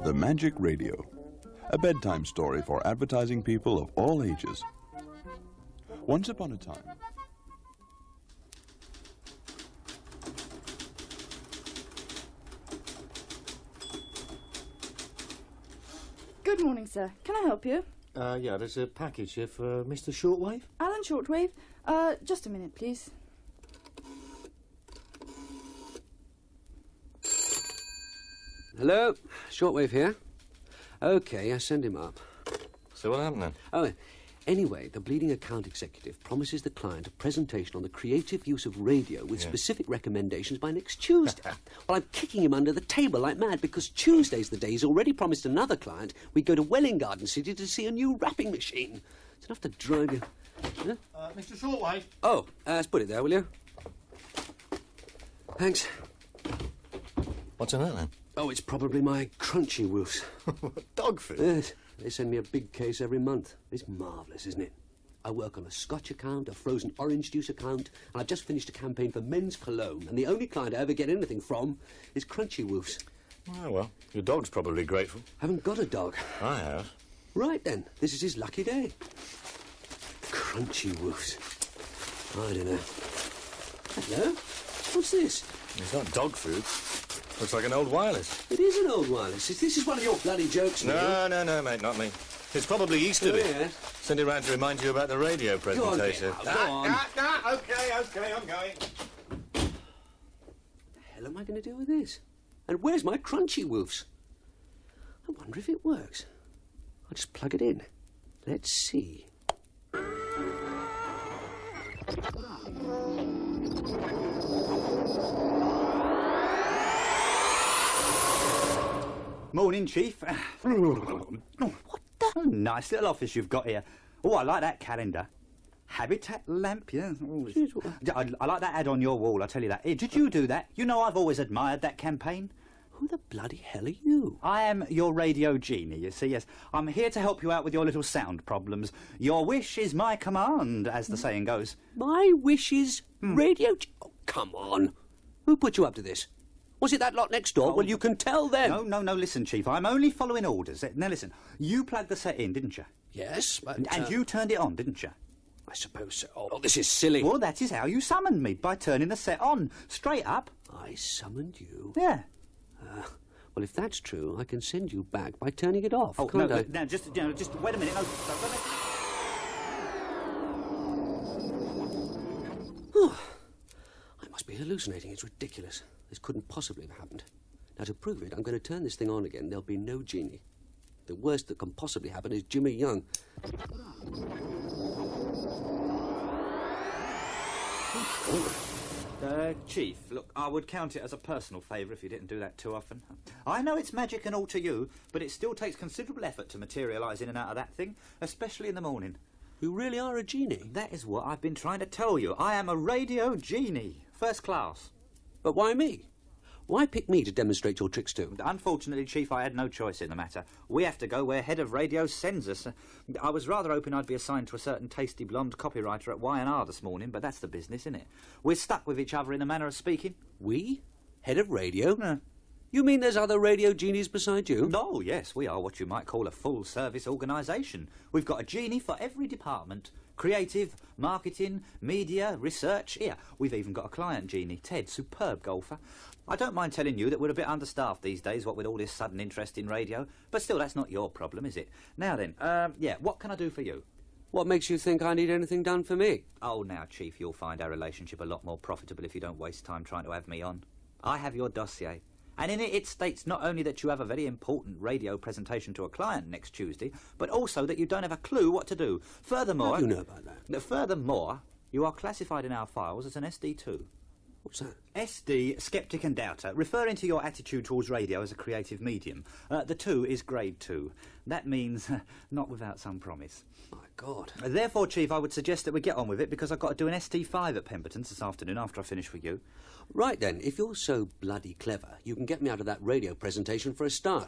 The Magic Radio, a bedtime story for advertising people of all ages. Once upon a time... Good morning, sir. Can I help you? Yeah, there's a package here for Mr. Shortwave. Alan Shortwave? Just a minute, please. Hello, Shortwave here. OK, I send him up. So what happened then? Oh, anyway, the bleeding account executive promises the client a presentation on the creative use of radio with specific recommendations by next Tuesday. Well, I'm kicking him under the table like mad because Tuesday's the day he's already promised another client we'd go to Welling Garden City to see a new wrapping machine. It's enough to drive you... Huh? Mr. Shortwave? Oh, let's put it there, will you? Thanks. What's in that then? Oh, it's probably my crunchy woofs. Dog food? Yes. They send me a big case every month. It's marvellous, isn't it? I work on a Scotch account, a frozen orange juice account, and I've just finished a campaign for men's cologne, and the only client I ever get anything from is Crunchy Woofs. Oh, well, your dog's probably grateful. Haven't got a dog. I have. Right, then. This is his lucky day. Crunchy Woofs. I don't know. Hello? What's this? It's not dog food. Looks like an old wireless. It is an old wireless. This is one of your bloody jokes, Neil. No, mate, not me. It's probably Easter. Yeah. Send it round to remind you about the radio presentation. Go on. Okay, I'm going. What the hell am I going to do with this? And where's my Crunchy Woofs? I wonder if it works. I'll just plug it in. Let's see. Morning, Chief. What the nice little office you've got here. Oh, I like that calendar. Habitat lamp, yeah. Oh, I like that ad on your wall, I tell you that. Hey, did you do that? You know I've always admired that campaign. Who the bloody hell are you? I am your radio genie, you see, yes. I'm here to help you out with your little sound problems. Your wish is my command, as the saying goes. My wish is radio... Oh, come on. Who put you up to this? Was it that lot next door? Well, you can tell them. No, listen, Chief. I'm only following orders. Now, listen, you plugged the set in, didn't you? Yes, but... And you turned it on, didn't you? I suppose so. Oh, this is silly. Well, that is how you summoned me, by turning the set on. Straight up. I summoned you? Yeah. Well, if that's true, I can send you back by turning it off, can't I? Now, just wait a minute. No, I must be hallucinating. It's ridiculous. This couldn't possibly have happened. Now, to prove it, I'm going to turn this thing on again. There'll be no genie. The worst that can possibly happen is Jimmy Young. Chief, look, I would count it as a personal favour if you didn't do that too often. I know it's magic and all to you, but it still takes considerable effort to materialise in and out of that thing, especially in the morning. You really are a genie? That is what I've been trying to tell you. I am a radio genie. First class. But why me? Why pick me to demonstrate your tricks to? Unfortunately, Chief, I had no choice in the matter. We have to go where Head of Radio sends us. I was rather hoping I'd be assigned to a certain tasty blonde copywriter at Y&R this morning, but that's the business, isn't it? We're stuck with each other in a manner of speaking. We? Head of Radio? You mean there's other radio genies beside you? No, yes, we are what you might call a full-service organisation. We've got a genie for every department. Creative, marketing, media, research. Here, we've even got a client genie, Ted, superb golfer. I don't mind telling you that we're a bit understaffed these days, what with all this sudden interest in radio. But still, that's not your problem, is it? Now then, what can I do for you? What makes you think I need anything done for me? Oh, now, Chief, you'll find our relationship a lot more profitable if you don't waste time trying to have me on. I have your dossier. And in it states not only that you have a very important radio presentation to a client next Tuesday, but also that you don't have a clue what to do. Furthermore... How do you know about that? Furthermore, you are classified in our files as an SD2. What's that? SD, Sceptic and Doubter, referring to your attitude towards radio as a creative medium. The 2 is grade 2. That means not without some promise. I God. Therefore, Chief, I would suggest that we get on with it because I've got to do an ST5 at Pemberton's this afternoon after I finish with you. Right then, if you're so bloody clever, you can get me out of that radio presentation for a start.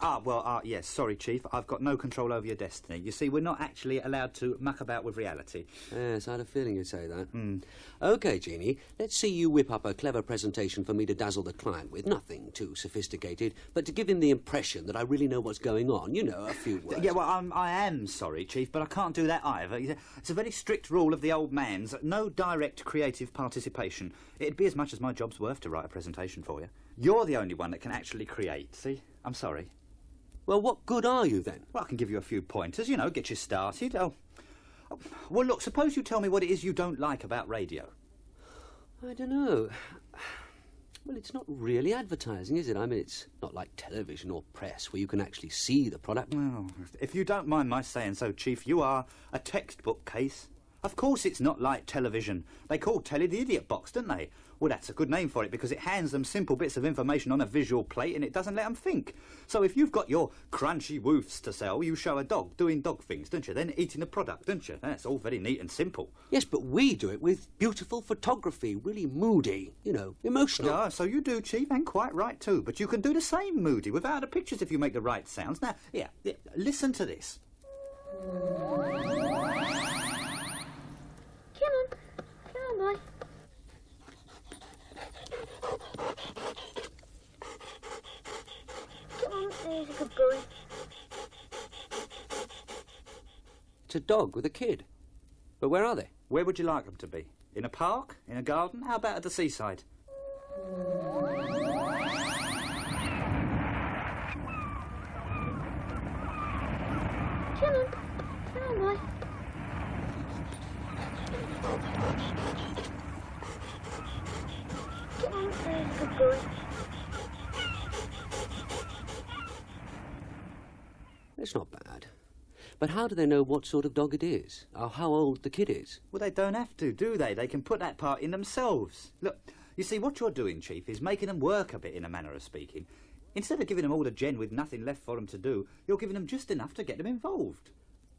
Yes, sorry, Chief. I've got no control over your destiny. You see, we're not actually allowed to muck about with reality. Yes, I had a feeling you'd say that. OK, Jeannie, let's see you whip up a clever presentation for me to dazzle the client with. Nothing too sophisticated, but to give him the impression that I really know what's going on. You know, a few words. Yeah, well, I am sorry, Chief, but I can't do that either. It's a very strict rule of the old man's. No direct creative participation. It'd be as much as my job's worth to write a presentation for you. You're the only one that can actually create, see? I'm sorry. Well, what good are you, then? Well, I can give you a few pointers, you know, get you started. Well, look, suppose you tell me what it is you don't like about radio. I don't know. Well, it's not really advertising, is it? I mean, it's not like television or press where you can actually see the product. Well, if you don't mind my saying so, Chief, you are a textbook case. Of course it's not like television. They call telly the idiot box, don't they? Well, that's a good name for it because it hands them simple bits of information on a visual plate and it doesn't let them think. So if you've got your crunchy woofs to sell, you show a dog doing dog things, don't you? Then eating the product, don't you? That's all very neat and simple. Yes, but we do it with beautiful photography, really moody, you know, emotional. Yeah, so you do, Chief, and quite right too. But you can do the same moody without the pictures if you make the right sounds. Now, yeah, listen to this. Come on, boy. Come on, there's a good boy. It's a dog with a kid. But where are they? Where would you like them to be? In a park? In a garden? How about at the seaside? Come on, boy. Come on, there's a good boy. It's not bad. But how do they know what sort of dog it is? Or how old the kid is? Well, they don't have to, do they? They can put that part in themselves. Look, you see, what you're doing, Chief, is making them work a bit, in a manner of speaking. Instead of giving them all the gen with nothing left for them to do, you're giving them just enough to get them involved.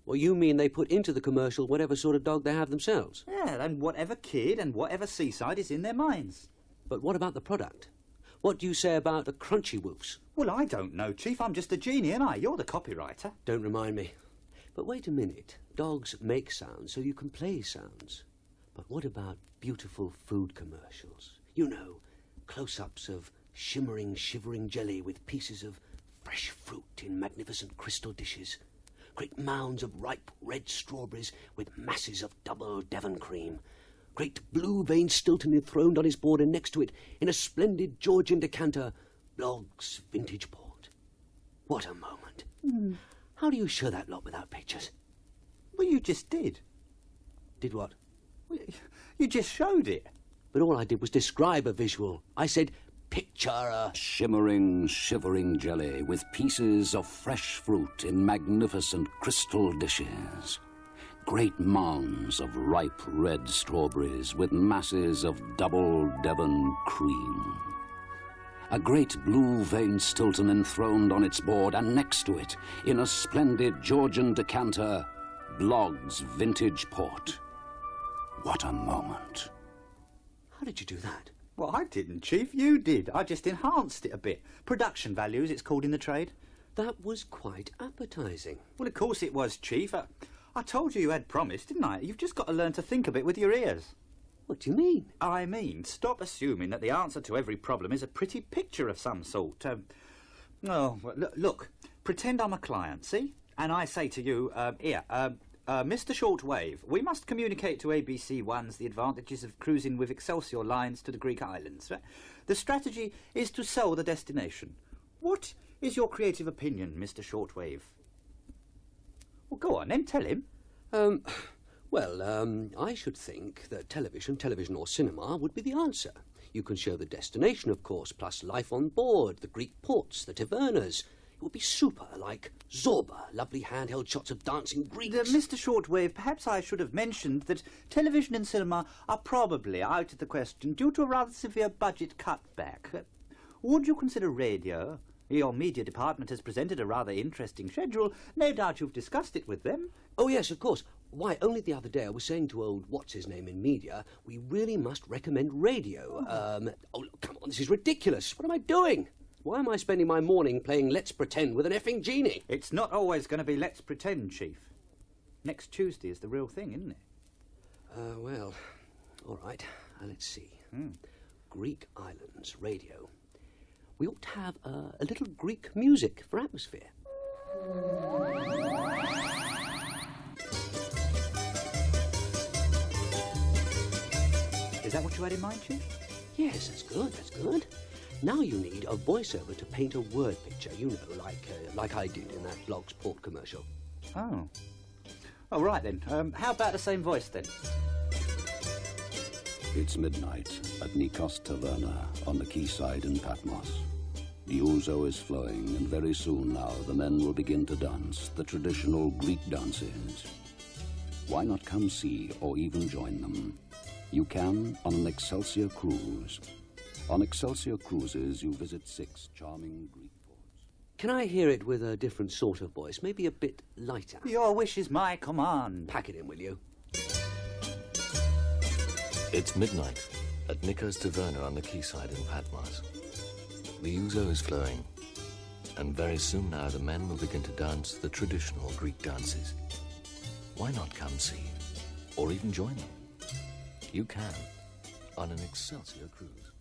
Well, you mean they put into the commercial whatever sort of dog they have themselves? Yeah, and whatever kid and whatever seaside is in their minds. But what about the product? What do you say about the crunchy woofs? Well, I don't know, Chief. I'm just a genie, and you're the copywriter. Don't remind me. But wait a minute. Dogs make sounds so you can play sounds. But what about beautiful food commercials? You know, close-ups of shimmering, shivering jelly with pieces of fresh fruit in magnificent crystal dishes. Great mounds of ripe red strawberries with masses of double Devon cream. Great blue-veined Stilton enthroned on his board, and next to it, in a splendid Georgian decanter, Bloggs vintage port. What a moment. How do you show that lot without pictures? Well, you just did. Did what? Well, you just showed it. But all I did was describe a visual. I said, picture a... Shimmering, shivering jelly with pieces of fresh fruit in magnificent crystal dishes. Great mounds of ripe red strawberries with masses of double Devon cream. A great blue-veined Stilton enthroned on its board, and next to it, in a splendid Georgian decanter, Bloggs vintage port. What a moment. How did you do that? Well, I didn't, Chief. You did. I just enhanced it a bit. Production values, it's called in the trade. That was quite appetising. Well, of course it was, Chief. I told you had promised, didn't I? You've just got to learn to think a bit with your ears. What do you mean? I mean, stop assuming that the answer to every problem is a pretty picture of some sort. Look, pretend I'm a client, see? And I say to you, Mr. Shortwave, we must communicate to ABC Ones the advantages of cruising with Excelsior lines to the Greek islands. Right? The strategy is to sell the destination. What is your creative opinion, Mr. Shortwave? Well, go on then, tell him. I should think that television or cinema would be the answer. You can show the destination, of course, plus life on board, the Greek ports, the tavernas. It would be super, like Zorba, lovely handheld shots of dancing Greeks. Mr. Shortwave, perhaps I should have mentioned that television and cinema are probably out of the question due to a rather severe budget cutback. Would you consider radio? Your media department has presented a rather interesting schedule. No doubt you've discussed it with them. Oh, yes, of course. Why, only the other day I was saying to old what's-his-name in media, we really must recommend radio. Oh, look, come on, this is ridiculous. What am I doing? Why am I spending my morning playing Let's Pretend with an effing genie? It's not always going to be Let's Pretend, Chief. Next Tuesday is the real thing, isn't it? Well, all right. Let's see. Greek Islands, radio. We ought to have a little Greek music for atmosphere. Is that what you had in mind, Chief? Yes, that's good, that's good. Now you need a voiceover to paint a word picture, you know, like I did in that Blog's Port commercial. Oh. Oh, right then. How about the same voice then? It's midnight at Nikos Taverna on the quayside in Patmos. The ouzo is flowing, and very soon now the men will begin to dance the traditional Greek dances. Why not come see or even join them? You can on an Excelsior cruise. On Excelsior cruises, you visit 6 charming Greek ports. Can I hear it with a different sort of voice, maybe a bit lighter? Your wish is my command. Pack it in, will you? It's midnight at Nikos Taverna on the quayside in Patmos. The ouzo is flowing, and very soon now the men will begin to dance the traditional Greek dances. Why not come see, or even join them? You can, on an Excelsior cruise.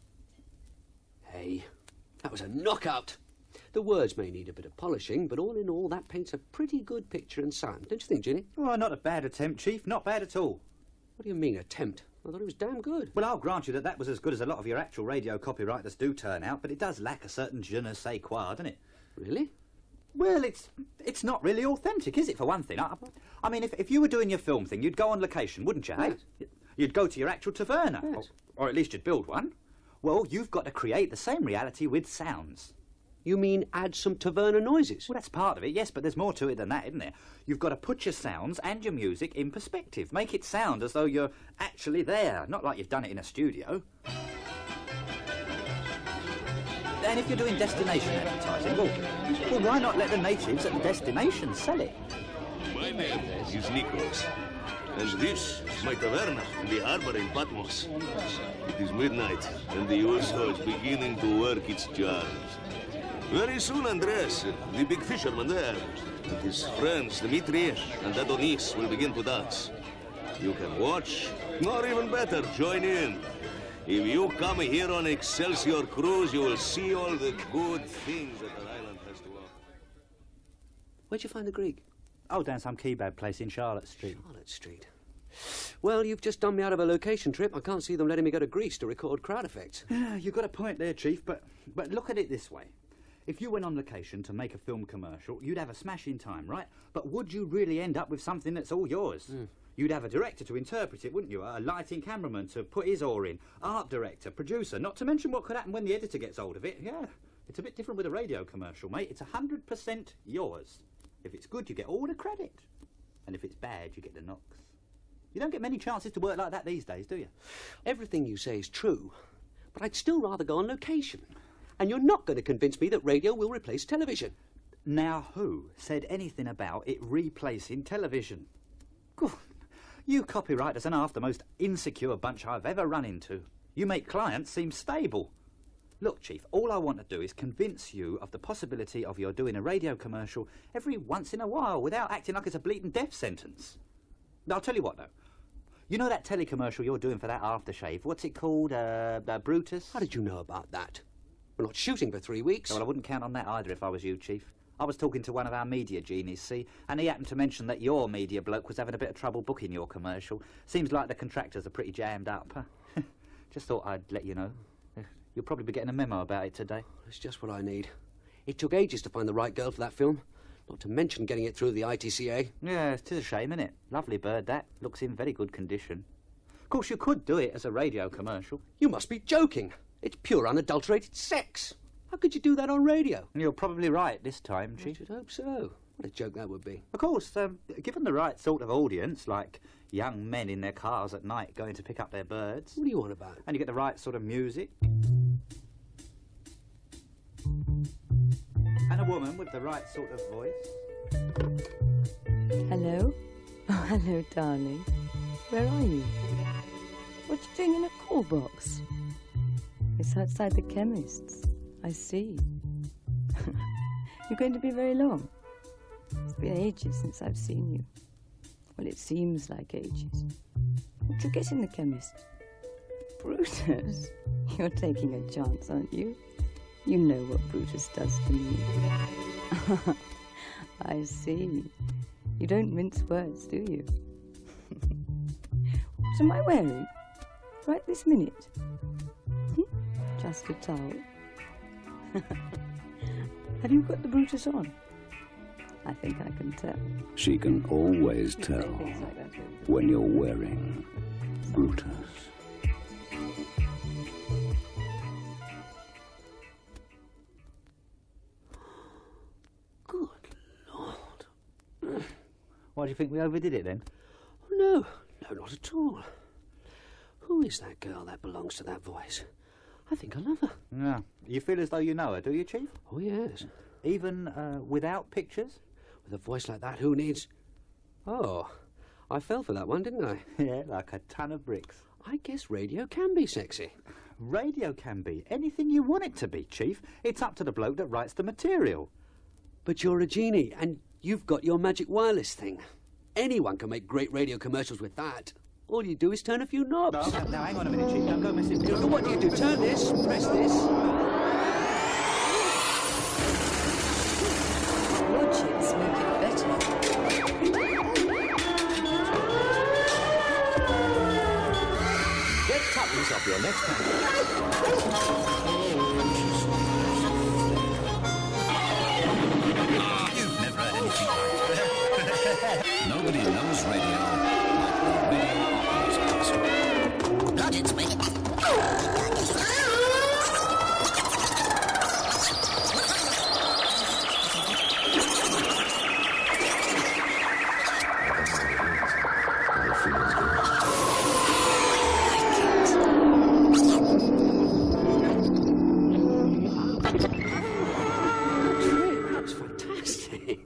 Hey, that was a knockout. The words may need a bit of polishing, but all in all, that paints a pretty good picture and sound. Don't you think, Ginny? Well, not a bad attempt, Chief. Not bad at all. What do you mean, attempt? I thought it was damn good. Well, I'll grant you that that was as good as a lot of your actual radio copywriters do turn out, but it does lack a certain je ne sais quoi, doesn't it? Really? Well, it's not really authentic, is it, for one thing? I mean, if you were doing your film thing, you'd go on location, wouldn't you, hey? Yes. You'd go to your actual taverna. Yes. Or at least you'd build one. Well, you've got to create the same reality with sounds. You mean add some taverna noises? Well, that's part of it, yes, but there's more to it than that, isn't there? You've got to put your sounds and your music in perspective. Make it sound as though you're actually there, not like you've done it in a studio. And if you're doing destination advertising, well, why not let the natives at the destination sell it? My name is Nikos, and this is my taverna in the harbor in Patmos. It is midnight, and the ouzo is beginning to work its charms. Very soon, Andres, the big fisherman there, and his friends, Dimitri and Adonis, will begin to dance. You can watch, or even better, join in. If you come here on Excelsior Cruise, you will see all the good things that the island has to offer. Where'd you find the Greek? Oh, down some kebab place in Charlotte Street. Charlotte Street. Well, you've just done me out of a location trip. I can't see them letting me go to Greece to record crowd effects. Yeah, you've got a point there, Chief, but look at it this way. If you went on location to make a film commercial, you'd have a smashing time, right? But would you really end up with something that's all yours? You'd have a director to interpret it, wouldn't you? A lighting cameraman to put his oar in, art director, producer, not to mention what could happen when the editor gets hold of it. Yeah, it's a bit different with a radio commercial, mate. It's 100% yours. If it's good, you get all the credit. And if it's bad, you get the knocks. You don't get many chances to work like that these days, do you? Everything you say is true, but I'd still rather go on location. And you're not going to convince me that radio will replace television. Now, who said anything about it replacing television? Good. You copywriters are half the most insecure bunch I've ever run into. You make clients seem stable. Look, Chief, all I want to do is convince you of the possibility of your doing a radio commercial every once in a while without acting like it's a bleating death sentence. I'll tell you what, though. You know that telecommercial you're doing for that aftershave? What's it called? Brutus? How did you know about that? We're not shooting for 3 weeks. Well, I wouldn't count on that either if I was you, Chief. I was talking to one of our media genies, see, and he happened to mention that your media bloke was having a bit of trouble booking your commercial. Seems like the contractors are pretty jammed up. Huh? Just thought I'd let you know. You'll probably be getting a memo about it today. It's just what I need. It took ages to find the right girl for that film. Not to mention getting it through the ITCA. Yeah, it's a shame, isn't it? Lovely bird, that. Looks in very good condition. Of course, you could do it as a radio commercial. You must be joking. It's pure unadulterated sex. How could you do that on radio? You're probably right this time, I Chief. should hope so. What a joke that would be. Of course, given the right sort of audience, like young men in their cars at night going to pick up their birds, What are you on about? and you get the right sort of music, and a woman with the right sort of voice. Hello? Oh, Hello, darling. Where are you? What you doing in a call box? It's outside the chemist's. I see. You're going to be very long. It's been ages since I've seen you. Well, it seems like ages. What you get in the chemist? Brutus? You're taking a chance, aren't you? You know what Brutus does to me. I see. You don't mince words, do you? What am I wearing? Right this minute? Just a towel. Have you got the Brutus on? I think I can tell. She can always tell Things like that, don't you? when you're wearing Brutus. Good Lord. Why do you think we overdid it then? No, not at all. Who is that girl that belongs to that voice? I think I love her. Yeah. You feel as though you know her, do you, Chief? Oh, yes. Even without pictures? With a voice like that, who needs... Oh, I fell for that one, didn't I? Yeah, like a ton of bricks. I guess radio can be sexy. Radio can be anything you want it to be, Chief. It's up to the bloke that writes the material. But you're a genie, and you've got your magic wireless thing. Anyone can make great radio commercials with that. All you do is turn a few knobs. No, now, hang on a minute, Chief. Don't go messing with So what do you do? Turn this, press this. Your chips make it better. Get tuppence off your next package. You've never heard anything like that. Nobody knows radio like the radio operators. God, it's me. That's fantastic.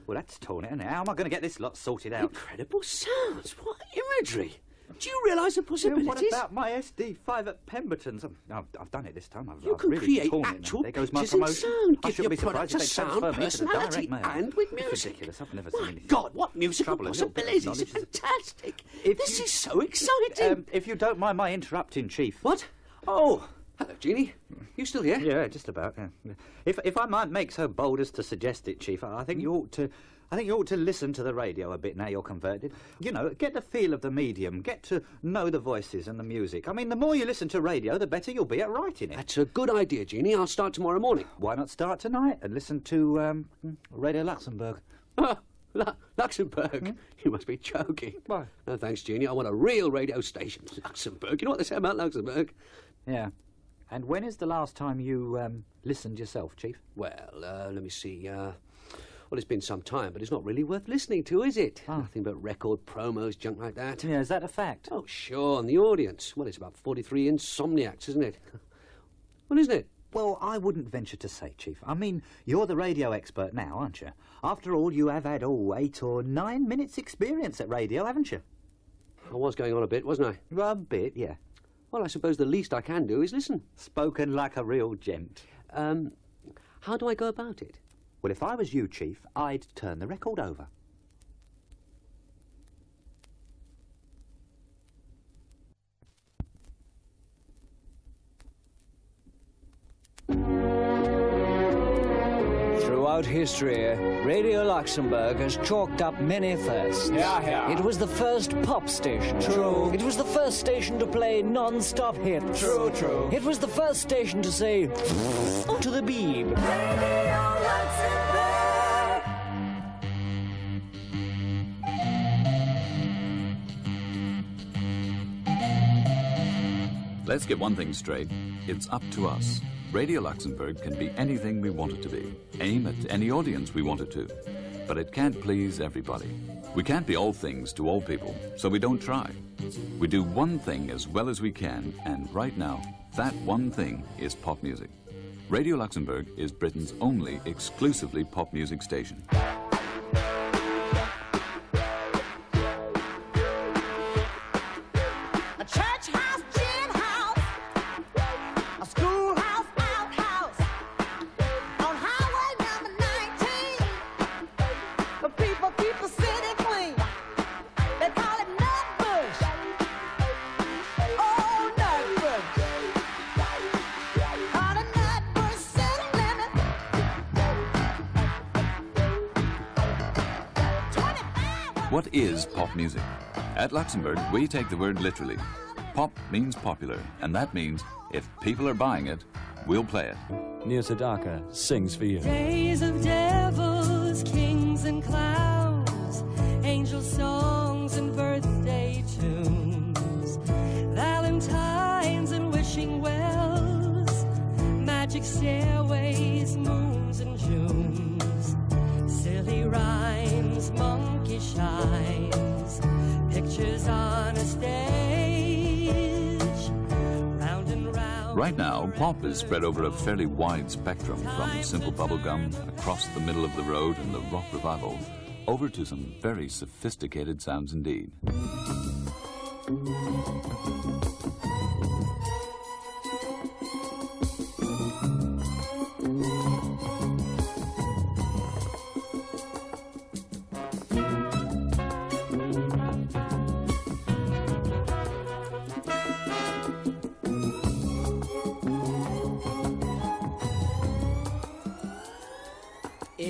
Well, that's torn it, isn't it? How am I going to get this lot sorted out? Incredible sounds. What imagery. Do you realise the Yeah, possibilities? what about my SD5 at Pemberton's? I've done it this time. You I've can really create torn it now. actual There goes my pictures and promotion. sound. I Give shouldn't your be surprised product if a they sound, transfer me to the personality, direct mail. and with It's music. ridiculous. I've never My seen it. God, what musical Trouble, a little bit of possibilities. It's knowledge is- fantastic. If This you- is so exciting. If you don't mind my interrupting, Chief. What? Oh, Hello, Jeannie. You still here? yeah, just about. Yeah. If I might make so bold as to suggest it, Chief, I think you ought to. I think you ought to listen to the radio a bit now you're converted. You know, get the feel of the medium, get to know the voices and the music. I mean, the more you listen to radio, the better you'll be at writing it. That's a good idea, Jeannie. I'll start tomorrow morning. Why not start tonight and listen to Radio Luxembourg? Luxembourg? You must be joking. Why? No, thanks, Jeannie. I want a real radio station. Luxembourg. You know what they say about Luxembourg? Yeah. And when is the last time you listened yourself, Chief? Well, let me see. Well, it's been some time, but it's not really worth listening to, is it? Oh. Nothing but record promos, junk like that. Yeah, is that a fact? Oh, sure, and the audience. Well, it's about 43 insomniacs, isn't it? Well, isn't it? Well, I wouldn't venture to say, Chief. I mean, you're the radio expert now, aren't you? After all, you have had, 8 or 9 minutes experience at radio, haven't you? I was going on a bit, wasn't I? A bit, yeah. Well, I suppose the least I can do is listen. Spoken like a real gent. How do I go about it? Well, if I was you, Chief, I'd turn the record over. Throughout history, Radio Luxembourg has chalked up many firsts. Yeah. It was the first pop station. True. It was the first station to play non-stop hits. True. It was the first station to say to the beeb. Let's get one thing straight. It's up to us. Radio Luxembourg can be anything we want it to be. Aim at any audience we want it to. But it can't please everybody. We can't be all things to all people, so we don't try. We do one thing as well as we can, and right now, that one thing is pop music. Radio Luxembourg is Britain's only exclusively pop music station. people city queen. They call it Nutbush. Oh, Nutbush. On a Nutbush city limit. 25. What is pop music? At Luxembourg, we take the word literally. Pop means popular, and that means if people are buying it, we'll play it. Near Sedaka sings for you. Days of devils, kings and clowns, angel songs and birthday tunes, valentines and wishing wells, magic stairways, moons and Junes, silly rhymes, monkey shines, pictures on a stage, round and round. Right now, pop is spread over a fairly wide spectrum, from simple bubblegum, across the middle of the road and the rock revival, over to some very sophisticated sounds indeed.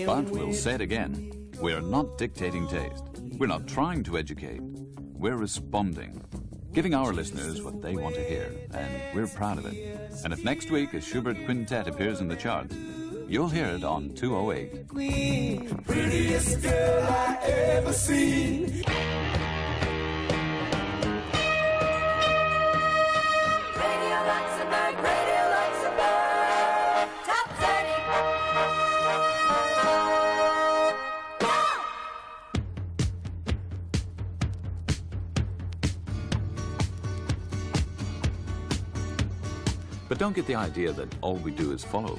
But we'll say it again. We're not dictating taste. We're not trying to educate. We're responding, giving our listeners what they want to hear, and we're proud of it. And if next week a Schubert quintet appears in the charts, you'll hear it on 208. Queen, prettiest girl I ever seen. Radio Luxembourg, Radio Luxembourg, top 30. But don't get the idea that all we do is follow.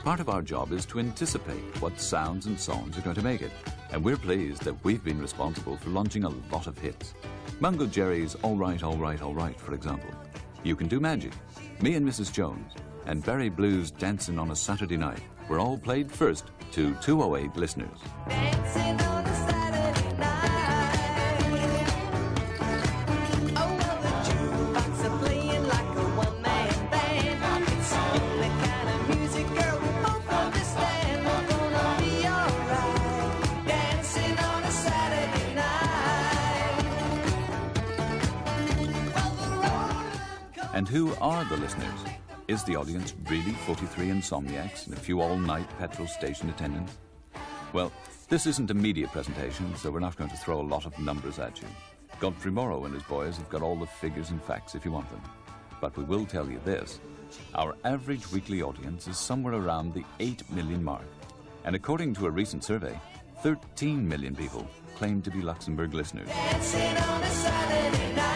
Part of our job is to anticipate what sounds and songs are going to make it. And we're pleased that we've been responsible for launching a lot of hits. Mungo Jerry's All Right, All Right, All Right, for example. You Can Do Magic, Me and Mrs. Jones, and Barry Blue's Dancing on a Saturday Night were all played first to 208 listeners. Dancing on a Saturday night. Oh, well, the jukebox are playing like a one-man band. It's the only kind of music, girl, we both understand. We're gonna be alright. Dancing on a Saturday night. Well, the road. And who are the listeners? Is the audience really 43 insomniacs and a few all-night petrol station attendants? Well, this isn't a media presentation, so we're not going to throw a lot of numbers at you. Godfrey Morrow and his boys have got all the figures and facts if you want them. But we will tell you this. Our average weekly audience is somewhere around the 8 million mark. And according to a recent survey, 13 million people claim to be Luxembourg listeners. Dancing on a Saturday night.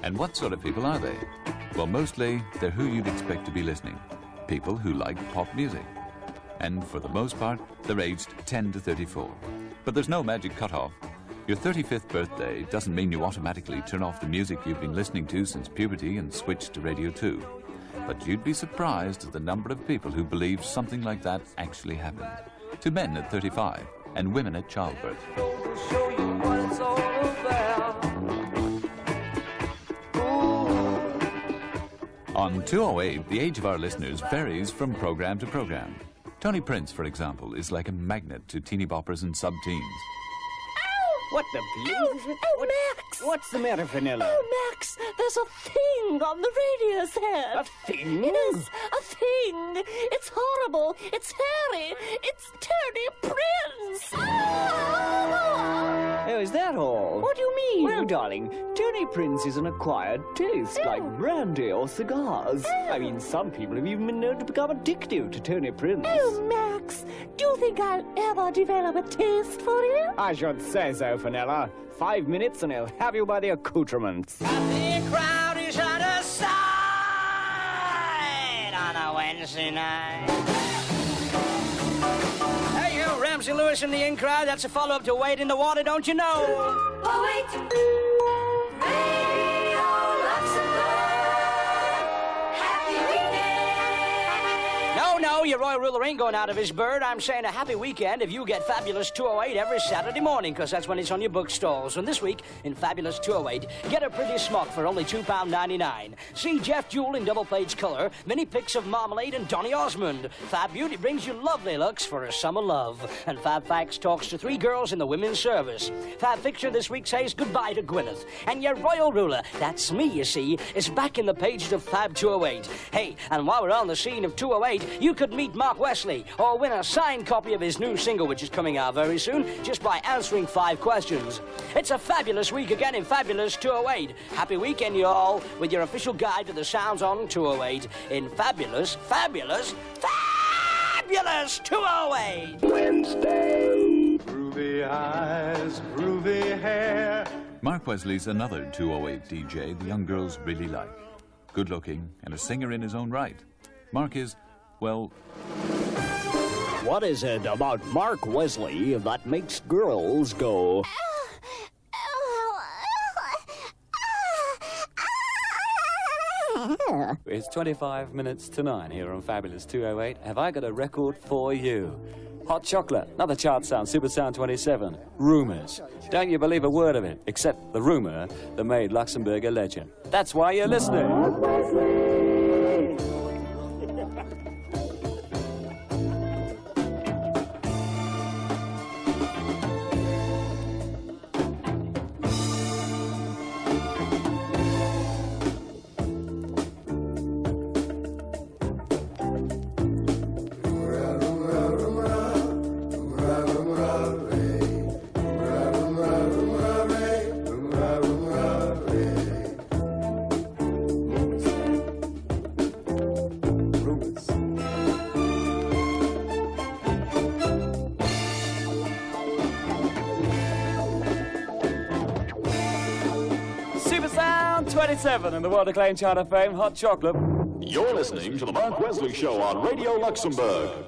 And what sort of people are they? Well, mostly, they're who you'd expect to be listening. People who like pop music. And for the most part, they're aged 10 to 34. But there's no magic cutoff. Your 35th birthday doesn't mean you automatically turn off the music you've been listening to since puberty and switch to Radio 2. But you'd be surprised at the number of people who believe something like that actually happened. To men at 35 and women at childbirth. Show you what it's all about. On 208, the age of our listeners varies from program to program. Tony Prince, for example, is like a magnet to teeny boppers and sub-teens. What the bleed? Max! What's the matter, Vanilla? Oh, Max, there's a thing on the radio set. A thing? Yes, a thing. It's horrible. It's hairy. It's Tony Prince. Oh, is that all? What do you mean? Well, darling, Tony Prince is an acquired taste, like brandy or cigars. I mean, some people have even been known to become addicted to Tony Prince. Oh, Max, do you think I'll ever develop a taste for him? I should say so, Vanilla. 5 minutes and he'll have you by the accoutrements. The crowd is out of sight on a Wednesday night. Hey, you, Ramsey Lewis and the in crowd. That's a follow-up to Wade in the Water, don't you know? Oh, wait. Radio Luxembourg. Happy weekend. No, your royal ruler ain't going out of his bird. I'm saying a happy weekend if you get Fabulous 208 every Saturday morning, because that's when it's on your bookstores. And this week, in Fabulous 208, get a pretty smock for only £2.99. See Jeff Jewell in double-page colour, mini pics of Marmalade and Donny Osmond. Fab Beauty brings you lovely looks for a summer love. And Fab Facts talks to 3 girls in the women's service. Fab Fiction this week says goodbye to Gwyneth. And your royal ruler, that's me, you see, is back in the pages of Fab 208. Hey, and while we're on the scene of 208, you could meet Mark Wesley or win a signed copy of his new single, which is coming out very soon, just by answering 5 questions. It's a fabulous week again in Fabulous 208. Happy weekend, you all, with your official guide to the sounds on 208 in Fabulous 208. Wednesday. Groovy eyes, groovy hair. Mark Wesley's another 208 DJ the young girls really like. Good-looking and a singer in his own right. Mark is, well... What is it about Mark Wesley that makes girls go... It's 25 minutes to 9 here on Fabulous 208. Have I got a record for you? Hot Chocolate, another chart sound, Super Sound 27. Rumours. Don't you believe a word of it, except the rumour that made Luxembourg a legend. That's why you're listening. Super Sound 27 in the world-acclaimed chart of fame, Hot Chocolate. You're listening to The Mark Wesley Show on Radio Luxembourg.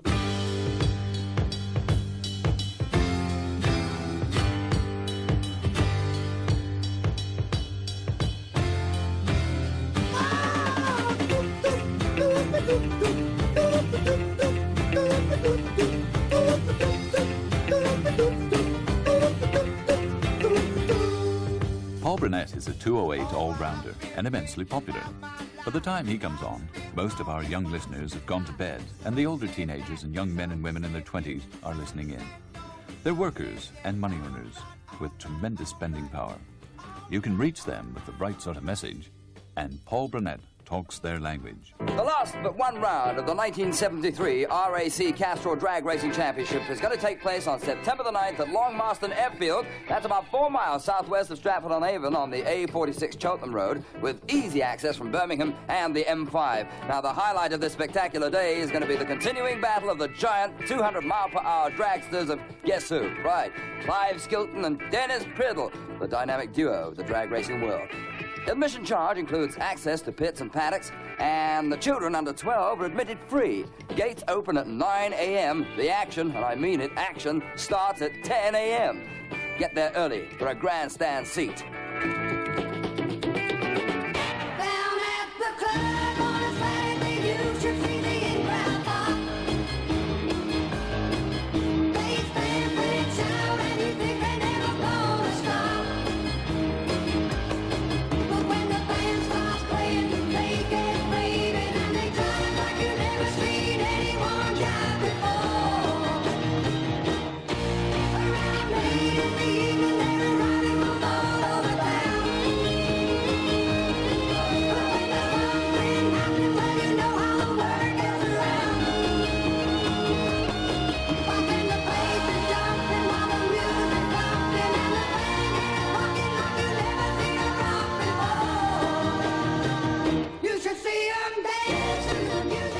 Paul Burnett is a 208 all-rounder and immensely popular. By the time he comes on, most of our young listeners have gone to bed, and the older teenagers and young men and women in their 20s are listening in. They're workers and money earners with tremendous spending power. You can reach them with the right sort of message, and Paul Burnett talks their language. The last but one round of the 1973 RAC Castrol Drag Racing Championship is going to take place on September the 9th at Long Marston Airfield. That's about 4 miles southwest of Stratford-on-Avon on the A46 Cheltenham Road, with easy access from Birmingham and the M5. Now, the highlight of this spectacular day is going to be the continuing battle of the giant 200-mile-per-hour dragsters of guess who? Right, Clive Skilton and Dennis Priddle, the dynamic duo of the drag racing world. Admission charge includes access to pits and paddocks, and the children under 12 are admitted free. Gates open at 9 a.m. The action, and I mean it, action, starts at 10 a.m. Get there early for a grandstand seat.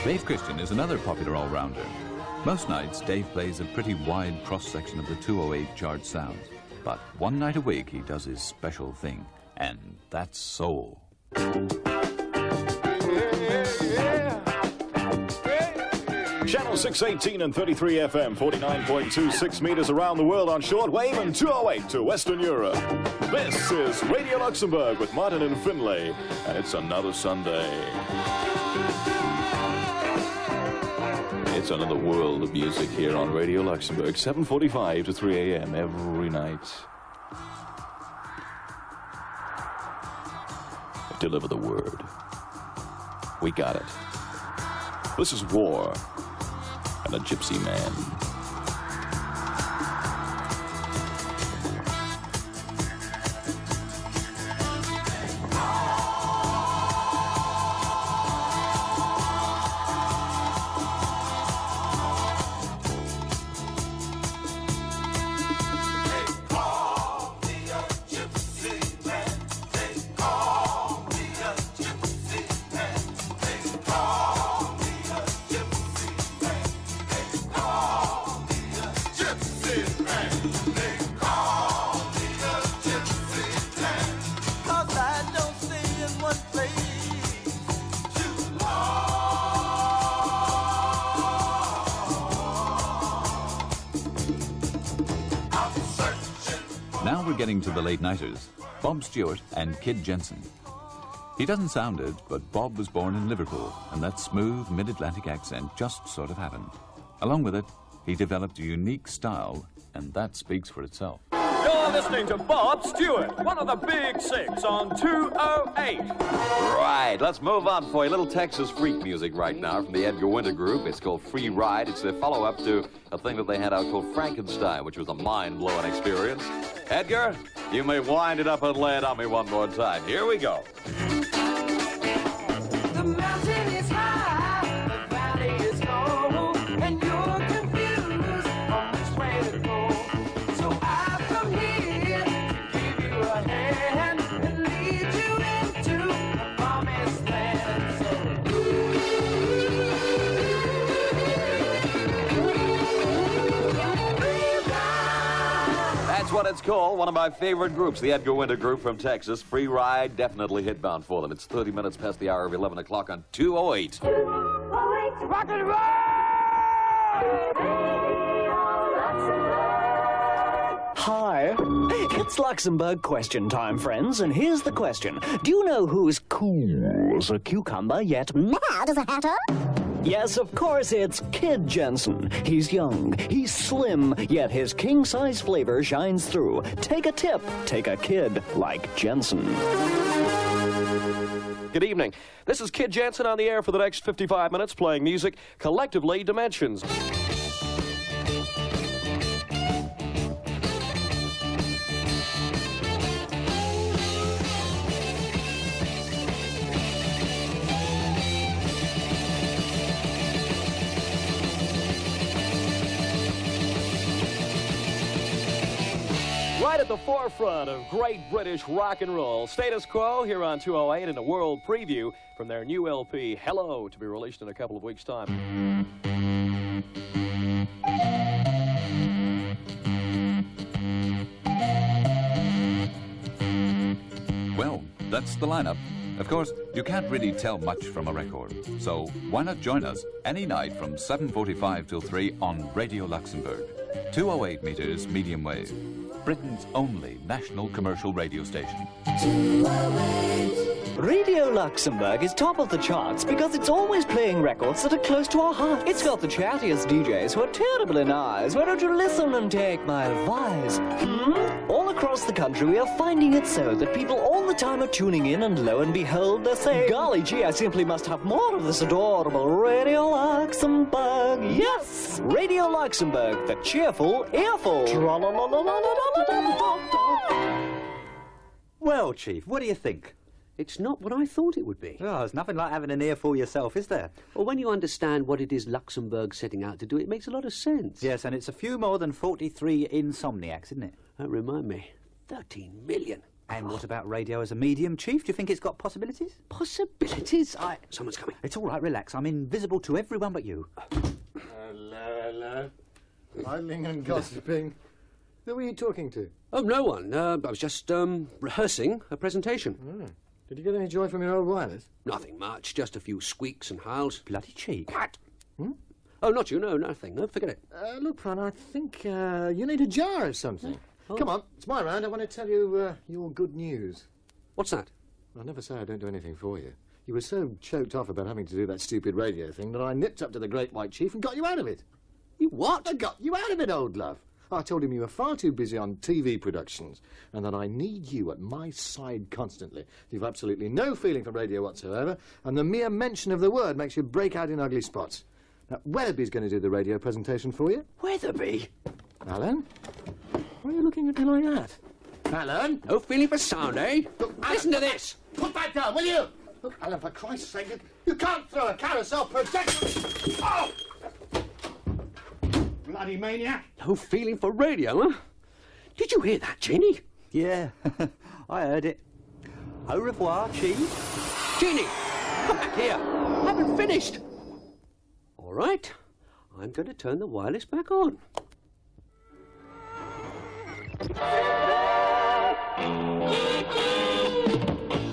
Dave Christian is another popular all-rounder. Most nights, Dave plays a pretty wide cross-section of the 208 chart sounds. But one night a week, he does his special thing, and that's soul. Channel 618 and 33 FM, 49.26 meters around the world on shortwave, and 208 to Western Europe. This is Radio Luxembourg with Martin and Finlay, and it's another Sunday. It's another world of music here on Radio Luxembourg, 7:45 to 3 a.m. every night. Deliver the word. We got it. This is War and a Gypsy Man. Now we're getting to the late-nighters, Bob Stewart and Kid Jensen. He doesn't sound it, but Bob was born in Liverpool, and that smooth mid-Atlantic accent just sort of happened. Along with it, he developed a unique style, and that speaks for itself. You're listening to Bob Stewart, one of the Big Six on 208. Right, let's move on for a little Texas freak music right now from the Edgar Winter Group. It's called Free Ride. It's their follow-up to a thing that they had out called Frankenstein, which was a mind-blowing experience. Edgar, you may wind it up and lay it on me one more time. Here we go. The mountain is high, the valley is low, and you're confused on which way to go. So I come here to give you a hand and lead you into the promised land. That's what it's called. One of my favorite groups, the Edgar Winter Group from Texas. Free Ride, definitely hitbound for them. It's 30 minutes past the hour of 11 o'clock on 208. 208, rock and roll! Hi, it's Luxembourg question time, friends, and here's the question. Do you know who's cool as a cucumber yet mad as a hatter? Yes, of course, it's Kid Jensen. He's young, he's slim, yet his king-size flavor shines through. Take a tip, take a kid like Jensen. Good evening. This is Kid Jensen on the air for the next 55 minutes playing music, collectively Dimensions. Right at the forefront of great British rock and roll. Status Quo here on 208 in a world preview from their new LP, Hello, to be released in a couple of weeks' time. Well, that's the lineup. Of course, you can't really tell much from a record, so why not join us any night from 7:45 till 3 on Radio Luxembourg, 208 meters medium wave, Britain's only national commercial radio station. 208. Radio Luxembourg is top of the charts because it's always playing records that are close to our hearts. It's got the chattiest DJs who are terribly nice. Why don't you listen and take my advice? All across the country, we are finding it so that people all the time are tuning in, and lo and behold, they're saying, golly gee, I simply must have more of this adorable Radio Luxembourg. Yes! Radio Luxembourg, the cheerful earful. Well, Chief, what do you think? It's not what I thought it would be. Oh, there's nothing like having an earful yourself, is there? Well, when you understand what it is Luxembourg's setting out to do, it makes a lot of sense. Yes, and it's a few more than 43 insomniacs, isn't it? That remind me, 13 million. And what about radio as a medium, Chief? Do you think it's got possibilities? Possibilities? Someone's coming. It's all right, relax. I'm invisible to everyone but you. Hello. Idling and gossiping. Who were you talking to? Oh, no one. I was just rehearsing a presentation. Oh. Did you get any joy from your old wireless? Nothing much, just a few squeaks and howls. Bloody cheek. What? Oh, not you, no, nothing. No, forget it. Look, Fran, I think you need a jar or something. Oh. Come on, it's my round. I want to tell you your good news. What's that? I'll never say I don't do anything for you. You were so choked off about having to do that stupid radio thing that I nipped up to the Great White Chief and got you out of it. You what? I got you out of it, old love. I told him you were far too busy on TV productions and that I need you at my side constantly. You've absolutely no feeling for radio whatsoever, and the mere mention of the word makes you break out in ugly spots. Now, Weatherby's going to do the radio presentation for you. Weatherby? Alan? Why are you looking at me like that? Alan? No feeling for sound, eh? Look, Alan, listen to this. Put that down, will you? Look, Alan, for Christ's sake, you can't throw a carousel projector. Oh! Bloody maniac. No feeling for radio, huh? Did you hear that, Jeannie? Yeah, I heard it. Au revoir, Chief. Jeannie, come back here. I haven't finished. All right, I'm going to turn the wireless back on.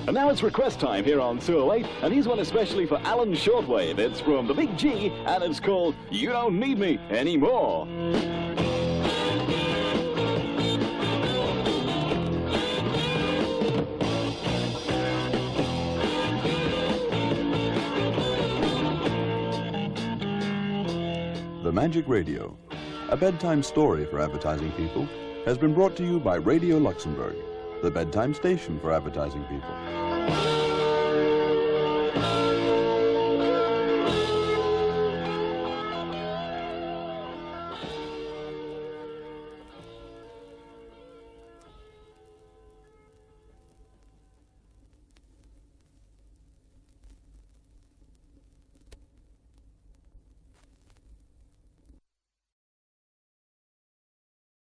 And now it's request time here on 208, and here's one especially for Alan Shortwave. It's from the Big G, and it's called You Don't Need Me Anymore. The Magic Radio, a bedtime story for advertising people, has been brought to you by Radio Luxembourg, the bedtime station for advertising people.